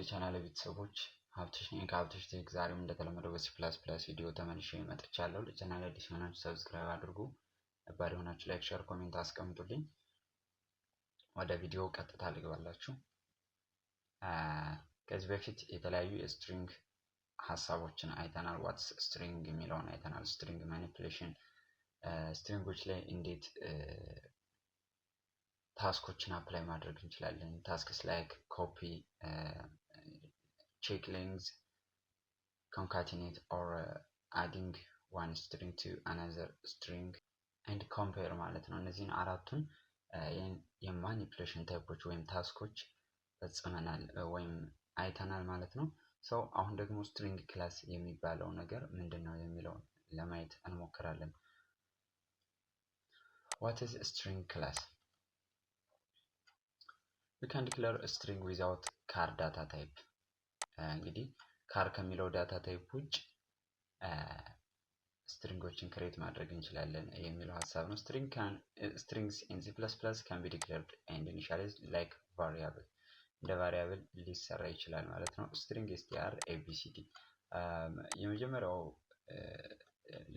የቻናል ቤተሰቦች ሀብትሽ ነኝ ከሀብትሽ ቴክ። ዛሬም እንደተለመደው በሲ ፕላስ ፕላስ ቪዲዮ ተመልሼ መጥቻለሁ። ለቻናል አዲስ የሆናችሁ ሰብስክራይብ አድርጉ፣ ነባር የሆናችሁ ላይክ፣ ሼር፣ ኮሜንት አስቀምጡልኝ። ወደ ቪዲዮ ቀጥታ ልግባላችሁ። ከዚህ በፊት የተለያዩ የስትሪንግ ሀሳቦችን አይተናል። ዋትስ ስትሪንግ የሚለውን አይተናል። ስትሪንግ ማኒፕሌሽን፣ ስትሪንጎች ላይ እንዴት ታስኮችን አፕላይ ማድረግ እንችላለን። ታስክስ ላይክ ኮፒ፣ ቼክ ሌንግዝ፣ ኮንካቲኔት ኦር አዲንግ ዋን ስትሪንግ ቱ አናዘር ስትሪንግ ኤንድ ኮምፔር ማለት ነው። እነዚህን አራቱን የማኒፕሌሽን ታይፖች ወይም ታስኮች ፈጽመናል ወይም አይተናል ማለት ነው። ሰው አሁን ደግሞ ስትሪንግ ክላስ የሚባለው ነገር ምንድን ነው የሚለውን ለማየት እንሞክራለን። What is a string class? We can declare a string without char data type. እንግዲህ ካር ከሚለው ዳታ ታይፕ ውጭ ስትሪንጎችን ክሬት ማድረግ እንችላለን የሚለው ሀሳብ ነው። Strings in C++ can be declared and initialized like variable. እንደ ቫሪያብል ሊሰራ ይችላል ማለት ነው። string str abcd የመጀመሪያው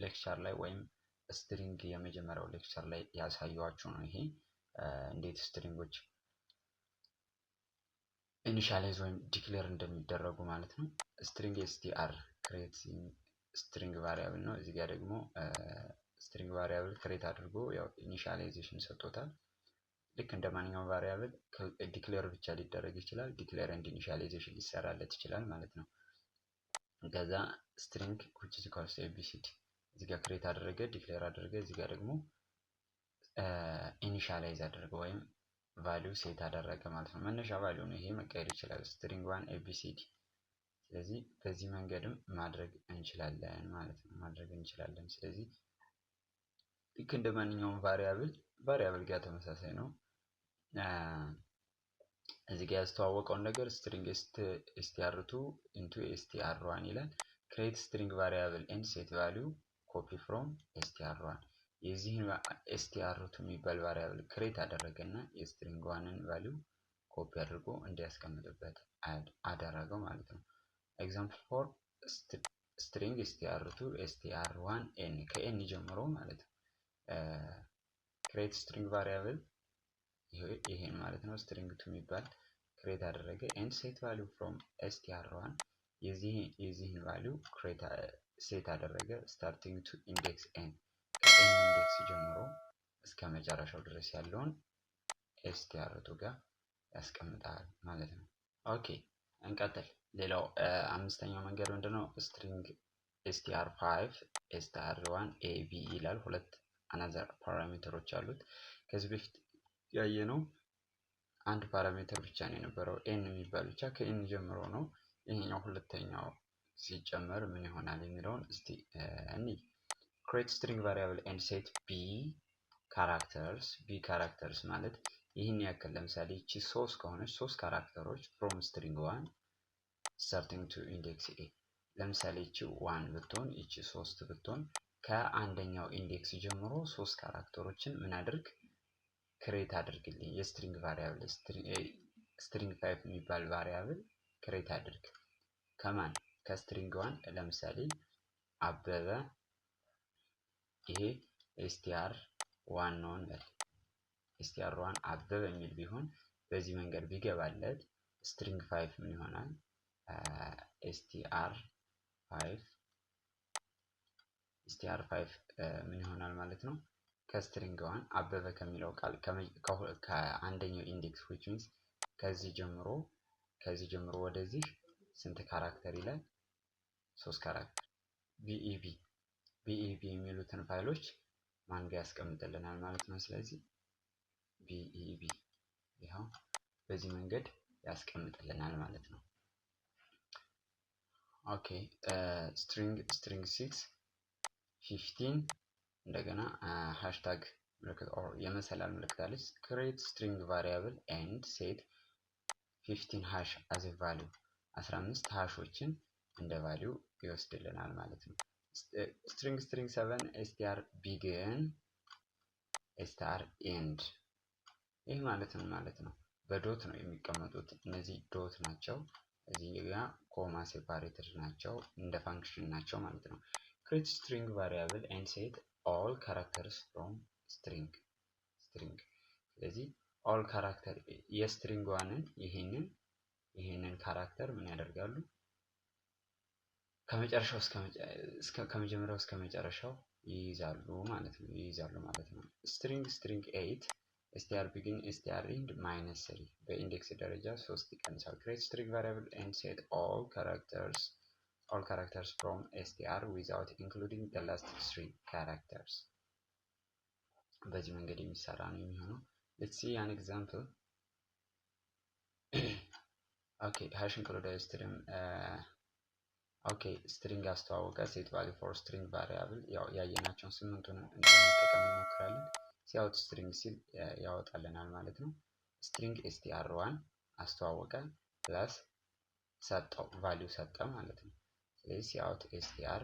ሌክቸር ላይ ወይም ስትሪንግ የመጀመሪያው ሌክቸር ላይ ያሳየኋችሁ ነው። ይሄ እንዴት ስትሪንጎች ኢኒሻላይዝ ወይም ዲክሌር እንደሚደረጉ ማለት ነው። string str ክሬት ስትሪንግ ቫሪያብል ነው። እዚህ ጋር ደግሞ ስትሪንግ ቫሪያብል ክሬት አድርጎ ያው ኢኒሻላይዜሽን ሰጥቶታል። ልክ እንደ ማንኛውም ቫሪያብል ዲክሌር ብቻ ሊደረግ ይችላል። ዲክሌር ኤንድ ኢኒሻላይዜሽን ሊሰራለት ይችላል ማለት ነው። ከዛ string which is equals to abcd እዚህ ጋር ክሬት አደረገ፣ ዲክሌር አደረገ። እዚህ ጋር ደግሞ ኢኒሻላይዝ አደረገ ወይም ቫልዩ ሴት አደረገ ማለት ነው። መነሻ ቫልዩ ነው ይሄ፣ መቀየር ይችላል string 1 abcd። ስለዚህ በዚህ መንገድም ማድረግ እንችላለን ማለት ነው፣ ማድረግ እንችላለን። ስለዚህ ልክ እንደ ማንኛውም ቫሪያብል ጋር ተመሳሳይ ነው። እዚህ ጋር ያስተዋወቀውን ነገር string str2 into str1 ይላል። create string variable and set value copy from str1 የዚህን str2 የሚባል ቫሪያብል ክሬት አደረገና የስትሪንግ ዋንን ቫልዩ ኮፒ አድርጎ እንዲያስቀምጥበት አደረገው ማለት ነው። ኤግዛምፕል ፎር string str2 str1 n ከn ጀምሮ ማለት ነው። create string variable ይሄን ማለት ነው። string 2 የሚባል ክሬት አደረገ and set value from str1 የዚህን ቫልዩ ክሬት ሴት አደረገ starting to index n ከn ኢንዴክስ ጀምሮ እስከ መጨረሻው ድረስ ያለውን str2 ጋር ያስቀምጣል ማለት ነው። ኦኬ እንቀጥል። ሌላው አምስተኛው መንገድ ምንድነው? string str5 str1 ab ይላል። ሁለት አናዘር ፓራሜትሮች አሉት። ከዚህ በፊት ያየነው አንድ ፓራሜትር ብቻ ነው የነበረው n የሚባል ብቻ ከn ጀምሮ ነው። ይሄኛው ሁለተኛው ሲጨመር ምን ይሆናል የሚለውን እስቲ እንይ። create string variable and set b characters ማለት ይህን ያክል ለምሳሌ እቺ 3 ከሆነች 3 ካራክተሮች from string 1 starting to index a ለምሳሌ እቺ 1 ብትሆን እቺ 3 ብትሆን ከአንደኛው ኢንዴክስ ጀምሮ 3 ካራክተሮችን ምን አድርግ ክሬት አድርግልኝ። የስትሪንግ ቫሪያብል string 5 የሚባል ቫሪያብል ክሬት አድርግ ከማን ከስትሪንግ 1 ለምሳሌ አበበ፣ ይሄ str1 ነው እንበል። str1 አበበ የሚል ቢሆን በዚህ መንገድ ቢገባለት string 5 ምን ይሆናል? str5 ምን ይሆናል ማለት ነው? ከስትሪንግ 1 አበበ ከሚለው ቃል ከአንደኛው ኢንዴክስ which means ከዚህ ጀምሮ ወደዚህ ስንት ካራክተር ይላል? 3 ካራክተር beb የሚሉትን ፋይሎች ማን ጋር ያስቀምጥልናል ማለት ነው። ስለዚህ beb ይሄው በዚህ መንገድ ያስቀምጥልናል ማለት ነው። ኦኬ string 6 15 እንደገና ሃሽታግ ምልክት ኦር የመሰላል ምልክት አለች። create string variable and set 15 hash as a value 15 ሃሾችን እንደ ቫልዩ ይወስድልናል ማለት ነው። string 7 str begin str end ይህ ማለት ነው በዶት ነው የሚቀመጡት። እነዚህ ዶት ናቸው። እዚህ ጋር ኮማ ሴፓሬትድ ናቸው እንደ ፋንክሽን ናቸው ማለት ነው። ክሬት ስትሪንግ ቫሪያብል ኤንድ ሴት ኦል ካራክተርስ ፍሮም ስትሪንግ። ስለዚህ ኦል ካራክተር የስትሪንግ ዋንን ይሄንን ካራክተር ምን ያደርጋሉ? ከመጀመሪያው እስከ መጨረሻው ይይዛሉ ማለት ነው። ስትሪንግ 8 str begin str end -3 በኢንዴክስ ደረጃ 3 ይቀንሳል። create string variable and set all characters from str without including the last 3 characters። በዚህ መንገድ የሚሰራ ነው የሚሆነው። let's see an example. okay hash include string string አስተዋወቀ set value for string variable ያው ያየናቸውን ስምንቱን እንደምንጠቀም እንሞክራለን። ሲያውት ስትሪንግ ሲል ያወጣልናል ማለት ነው። ስትሪንግ str1 አስተዋወቀ ፕላስ ሰጠው ቫልዩ ሰጠ ማለት ነው። ስለዚህ ሲያውት str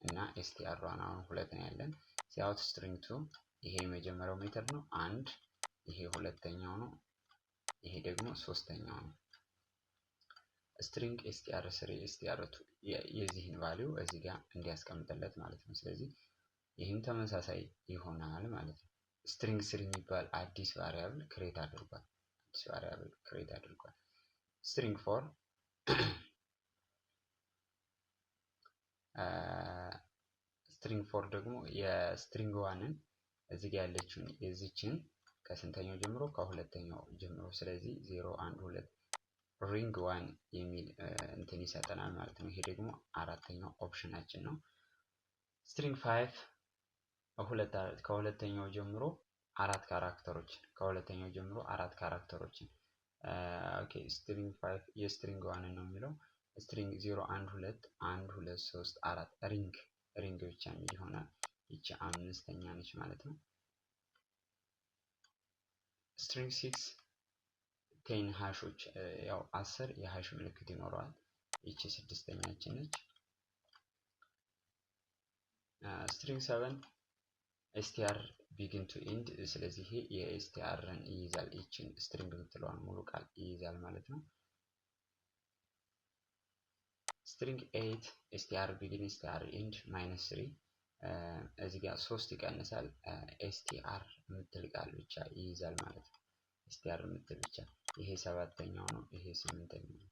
እና str1 አሁን ሁለት ነው ያለን። ሲያውት ስትሪንግ 2 ይሄ የመጀመሪያው ሜተድ ነው አንድ፣ ይሄ ሁለተኛው ነው፣ ይሄ ደግሞ ሶስተኛው ነው። ስትሪንግ str3 str2 የዚህን ቫልዩ እዚህ ጋር እንዲያስቀምጥለት ማለት ነው። ስለዚህ ይህም ተመሳሳይ ይሆናል ማለት ነው። ስትሪንግ 3 የሚባል አዲስ ቫሪያብል ክሬት አድርጓል። ስትሪንግ 4 ደግሞ የስትሪንግ 1ን እዚህ ጋር ያለችውን የዚችን ከስንተኛው ጀምሮ ከሁለተኛው ጀምሮ ስለዚህ 0 1 2 ሪንግ 1 የሚል እንትን ይሰጠናል ማለት ነው። ይሄ ደግሞ አራተኛው ኦፕሽናችን ነው። ስትሪንግ 5 ከሁለተኛው ጀምሮ አራት ካራክተሮችን ኦኬ ስትሪንግ 5 የስትሪንግ 1 ነው የሚለው ስትሪንግ 0 1 2 1 2 3 4 ሪንግ ብቻ የሚል ይሆናል። ይቺ አምስተኛ ነች ማለት ነው። ስትሪንግ 6 10 ሃሾች ያው 10 የሃሽ ምልክት ይኖረዋል። ይቺ ስድስተኛችን ነች። ስትሪንግ 7 str begin to end ስለዚህ ይሄ የstr-ን ይይዛል። ይቺን ስትሪንግ የምትለዋን ሙሉ ቃል ይይዛል ማለት ነው። ስትሪንግ 8 str begin str end -3 እዚህ ጋር 3 ይቀንሳል። str የምትል ቃል ብቻ ይይዛል ማለት ነው። str የምትል ብቻ ይሄ ሰባተኛው ነው፣ ይሄ ስምንተኛው ነው።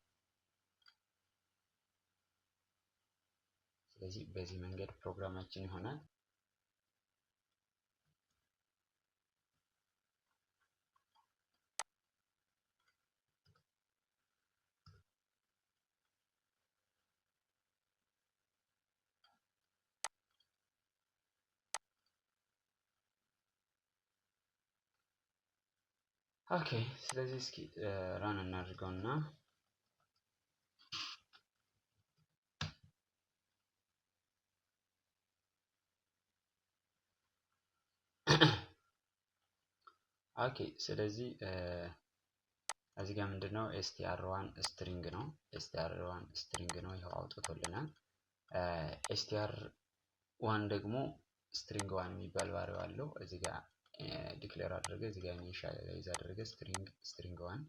ስለዚህ በዚህ መንገድ ፕሮግራማችን ይሆናል። ኦኬ ስለዚህ እስኪ ራን እናድርገውና ኦኬ ስለዚህ እዚህ ጋር ምንድነው str1 ስትሪንግ ነው። ይሄው አውጥቶልናል። str1 ደግሞ ስትሪንግ 1 የሚባል ቫልዩ አለው። እዚህ ጋር ዲክሌር አድርገ እዚህ ጋር ኢኒሻላይዝ አድርገ ስትሪንግ 1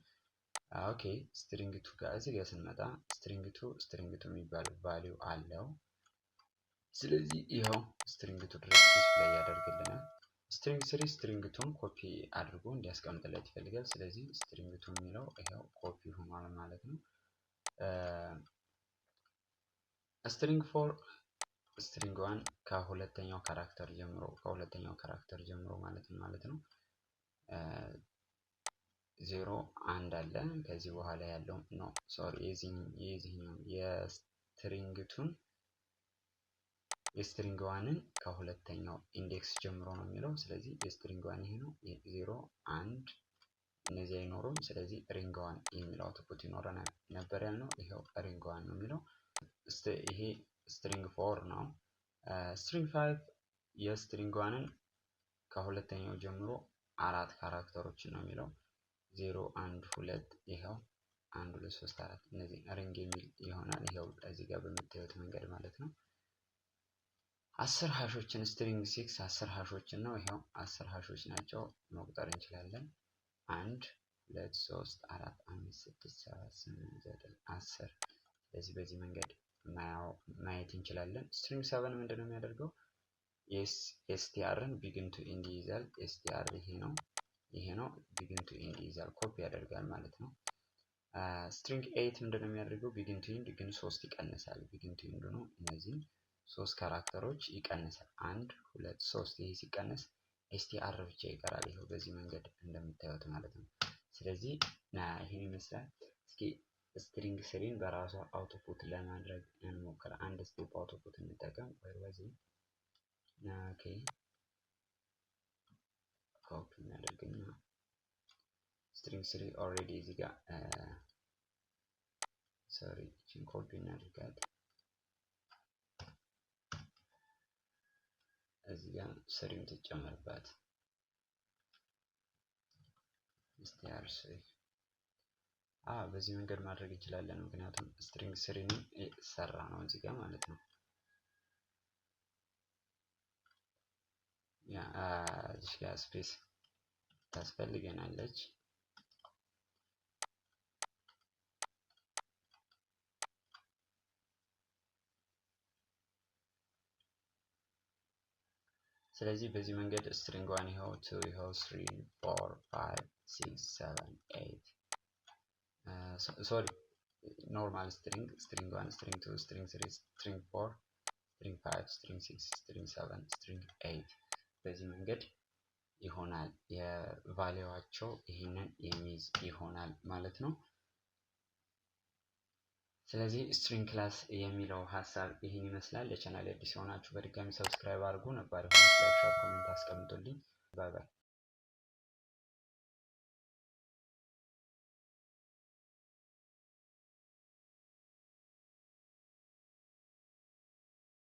ኦኬ ስትሪንግ 2 ጋር እዚህ ጋር ስንመጣ ስትሪንግ 2 የሚባል ቫልዩ አለው። ስለዚህ ይሄው ስትሪንግ 2 ድረስ ዲስፕሌይ ያደርግልናል። ስትሪንግ 3 ስትሪንግ 2ን ኮፒ አድርጎ እንዲያስቀምጥለት ይፈልጋል። ስለዚህ ስትሪንግ 2 የሚለው ይሄው ኮፒ ሆኗል ማለት ነው። ስትሪንግ 4 ስትሪንግ 1 ከሁለተኛው ካራክተር ጀምሮ ማለት ነው 0 1 አለ። ከዚህ በኋላ ያለው ነው ሶሪ የዚህኛው የስትሪንግ 1ን ከሁለተኛው ኢንዴክስ ጀምሮ ነው የሚለው። ስለዚህ የስትሪንግ 1 ይሄ ነው 0 1 እነዚህ አይኖሩም። ስለዚህ ሪንግ 1 የሚለው አውትፑት ይኖረናል ነበር ያልነው። ይሄው ሪንግ 1 ነው የሚለው። ይሄ ስትሪንግ 4 ነው። ስትሪንግ 5 የስትሪንግ 1ን ከሁለተኛው ጀምሮ አራት ካራክተሮችን ነው የሚለው 0 1 2 ይሄው 1 2 3 4 እነዚህ ሪንግ የሚል ይሆናል። ይሄው እዚህ ጋር በምታዩት መንገድ ማለት ነው። 10 ሃሾችን ስትሪንግ 6 10 ሃሾችን ነው። ይሄው 10 ሃሾች ናቸው መቁጠር እንችላለን። 1 2 3 4 5 6 7 8 9 10 ስለዚህ በዚህ መንገድ ማየት እንችላለን። ስትሪንግ 7 ምንድነው የሚያደርገው? ኤስቲአርን ቢግን ቱ ኢንድ ይይዛል። ኤስቲአር ይሄ ነው ቢግን ቱ ኢንድ ይይዛል፣ ኮፒ ያደርጋል ማለት ነው። ስትሪንግ 8 ምንድነው የሚያደርገው? ቢግን ቱ ኢንድ ግን 3 ይቀንሳል። ቢግን ቱ ኢንድ ነው እነዚህን 3 ካራክተሮች ይቀንሳል። 1 2 3 ይሄ ሲቀነስ ኤስቲአር ብቻ ይቀራል። ይሄው በዚህ መንገድ እንደምታዩት ማለት ነው። ስለዚህ ይሄን ይመስላል። እስኪ ስትሪንግ 3ን በራሷ አውትፑት ለማድረግ እንሞክር። አንድ ስቴፕ አውትፑት እንጠቀም። ወይስ ኦኬ ኮፒ እናደርግና ስትሪንግ 3 ኦልሬዲ እዚህ ጋር ሶሪ እቺን ኮፒ እናድርጋት። እዚህ ጋር ስሪም ትጨመርባት str 3 በዚህ መንገድ ማድረግ እንችላለን። ምክንያቱም ስትሪንግ 3 ሰራ ነው እዚህ ጋር ማለት ነው። እዚህ ጋር ስፔስ ታስፈልገናለች። ስለዚህ በዚህ መንገድ ስትሪንግ 1 ይኸው 2 ይኸው 3 4 5 6 7 8 ሶሪ ኖርማል ስትሪንግ 1 ስትሪንግ 2 ስትሪንግ 3 ስትሪንግ 4 ስትሪንግ 5 ስትሪንግ 6 ስትሪንግ 7 ስትሪንግ 8 በዚህ መንገድ ይሆናል። የቫልዩዋቸው ይሄንን የሚይዝ ይሆናል ማለት ነው። ስለዚህ ስትሪንግ ክላስ የሚለው ሀሳብ ይህን ይመስላል። ለቻናል አዲስ የሆናችሁ በድጋሚ ሰብስክራይብ አድርጉ። ነባር የሆናችሁ ላይክ፣ ሼር፣ ኮሜንት አስቀምጡልኝ። ባይ ባይ።